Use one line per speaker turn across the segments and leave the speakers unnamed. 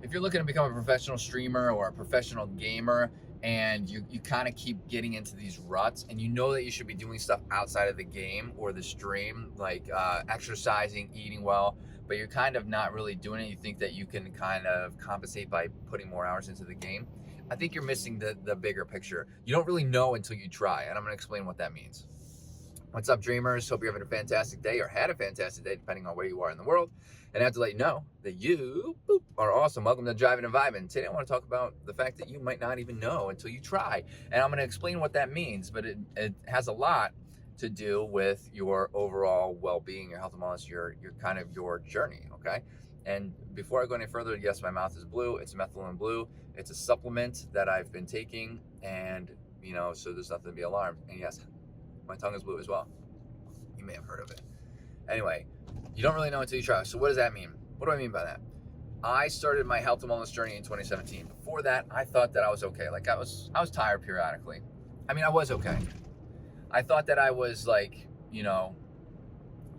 if you're looking to become a professional streamer or a professional gamer, and you kind of keep getting into these ruts, and you know that you should be doing stuff outside of the game or the stream, like exercising, eating well, but you're kind of not really doing it, you think that you can kind of compensate by putting more hours into the game, I think you're missing the bigger picture. You don't really know until you try, and I'm going to explain what that means. What's up, dreamers? Hope you're having a fantastic day, or had a fantastic day, depending on where you are in the world. And I have to let you know that you are awesome. Welcome to Driving and Vibing. Today I want to talk about the fact that you might not even know until you try. And I'm going to explain what that means, but it has a lot to do with your overall well-being, your health and wellness, your kind of your journey, okay? And before I go any further, yes, my mouth is blue. It's methylene blue. It's a supplement that I've been taking, and so there's nothing to be alarmed. And yes, my tongue is blue as well. You may have heard of it. Anyway, you don't really know until you try. So what does that mean? What do I mean by that? I started my health and wellness journey in 2017. Before that, I thought that I was okay. Like I was tired periodically. I mean, I was okay. I thought that I was like,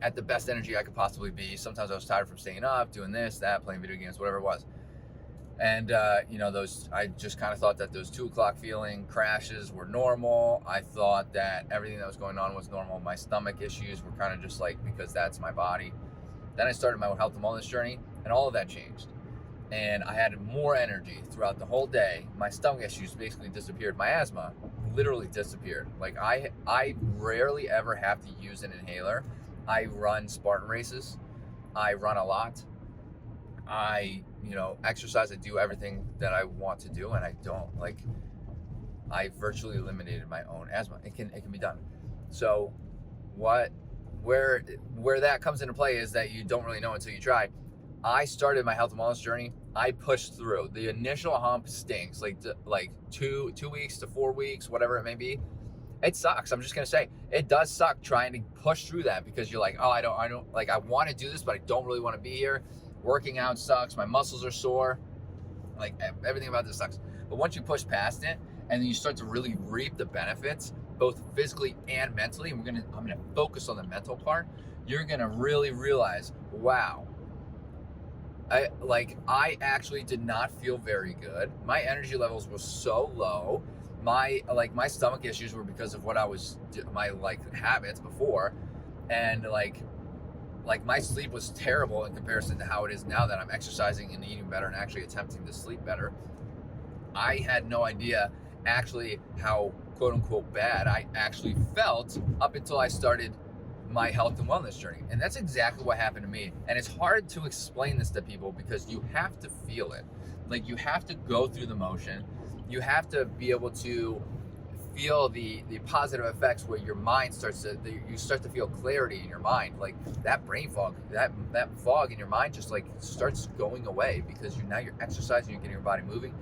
at the best energy I could possibly be. Sometimes I was tired from staying up, doing this, that, playing video games, whatever it was. And, I just kind of thought that those 2 o'clock feeling crashes were normal. I thought that everything that was going on was normal. My stomach issues were kind of just like, because that's my body. Then I started my health and wellness journey, and all of that changed. And I had more energy throughout the whole day. My stomach issues basically disappeared. My asthma literally disappeared. Like I rarely ever have to use an inhaler. I run Spartan races. I run a lot. I exercise, I do everything that I want to do, and I virtually eliminated my own asthma. It can be done. So where that comes into play is that you don't really know until you try. I started my health and wellness journey. I pushed through. The initial hump stinks, like 2 weeks to 4 weeks, whatever it may be. It sucks. I'm just going to say it does suck trying to push through that, because you're like, oh, I don't like, I want to do this, but I don't really want to be here. Working out sucks. My muscles are sore. Like everything about this sucks. But once you push past it, and then you start to really reap the benefits, both physically and mentally, and I'm gonna focus on the mental part, you're gonna really realize, wow, I actually did not feel very good. My energy levels were so low. My stomach issues were because of what I was, my habits before, and my sleep was terrible in comparison to how it is now that I'm exercising and eating better and actually attempting to sleep better. I had no idea actually how quote unquote bad I actually felt up until I started my health and wellness journey. And that's exactly what happened to me. And it's hard to explain this to people because you have to feel it. Like you have to go through the motion. You have to be able to feel the positive effects where your mind you start to feel clarity in your mind, like that brain fog, that fog in your mind just like starts going away, because now you're exercising, you're getting your body moving,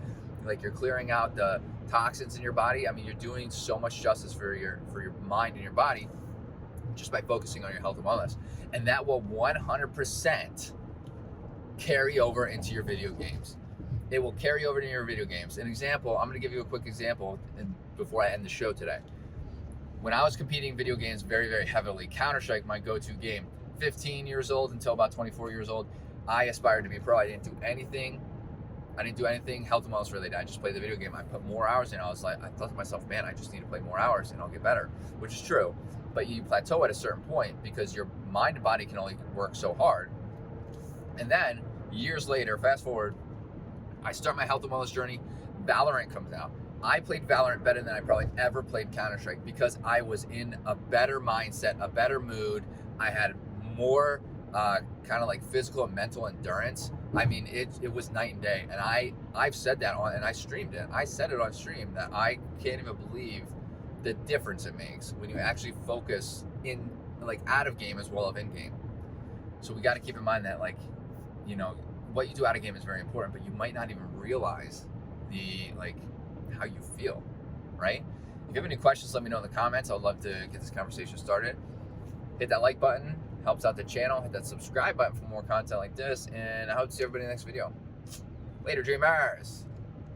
like you're clearing out the toxins in your body. I mean, you're doing so much justice for your mind and your body just by focusing on your health and wellness, and that will 100% carry over into your video games. It will carry over to your video games. An example, I'm going to give you a quick example before I end the show today. When I was competing video games very, very heavily, Counter-Strike, my go-to game, 15 years old until about 24 years old, I aspired to be a pro. I didn't do anything health and wellness related. I just played the video game. I put more hours in. I thought to myself, man, I just need to play more hours and I'll get better, which is true. But you plateau at a certain point because your mind and body can only work so hard. And then years later, fast forward, I start my health and wellness journey. Valorant comes out. I played Valorant better than I probably ever played Counter-Strike because I was in a better mindset, a better mood. I had more kind of like physical and mental endurance. I mean, it was night and day. And I've said that and I streamed it. I said it on stream that I can't even believe the difference it makes when you actually focus in out of game as well as in game. So we got to keep in mind that what you do out of game is very important, but you might not even realize how you feel, right? If you have any questions, let me know in the comments. I'd love to get this conversation started. Hit that like button, helps out the channel. Hit that subscribe button for more content like this, and I hope to see everybody in the next video. Later, dreamers.